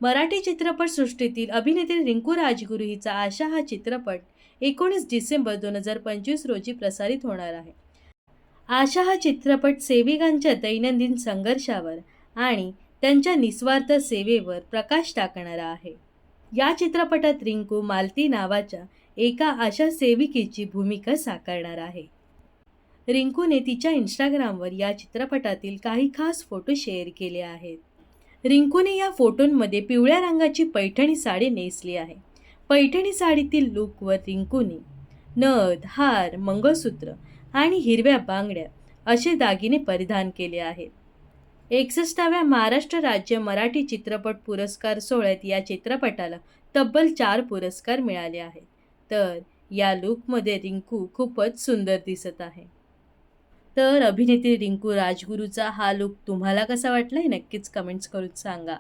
मराठी चित्रपटसृष्टीतील अभिनेत्री रिंकू राजगुरू हिचा आशा हा चित्रपट 19 डिसेंबर 2025 रोजी प्रसारित होणार आहे. आशा हा चित्रपट सेविकांच्या दैनंदिन संघर्षावर आणि त्यांच्या निस्वार्थ सेवेवर प्रकाश टाकणारा आहे. या चित्रपटात रिंकू मालती नावाच्या एका आशा सेविकेची भूमिका साकारणार आहे. रिंकूने तिच्या इंस्टाग्रामवर या चित्रपटातील काही खास फोटो शेअर केले आहेत. रिंकूने या फोटोंमध्ये पिवळ्या रंगाची पैठणी साडी नेसली आहे. पैठणी साडीतील लूकवर रिंकूने नथ, हार, मंगळसूत्र आणि हिरव्या बांगड्या असे दागिने परिधान केले आहेत. 61व्या महाराष्ट्र राज्य मराठी चित्रपट पुरस्कार सोहळ्यात या चित्रपटाला तब्बल 4 पुरस्कार मिळाले आहेत. तर या लूकमध्ये रिंकू खूपच सुंदर दिसत आहे. तर अभिनेत्री रिंकू राजगुरूचा हा लूक तुम्हाला कसा वाटलाय नक्कीच कमेंट्स करून सांगा.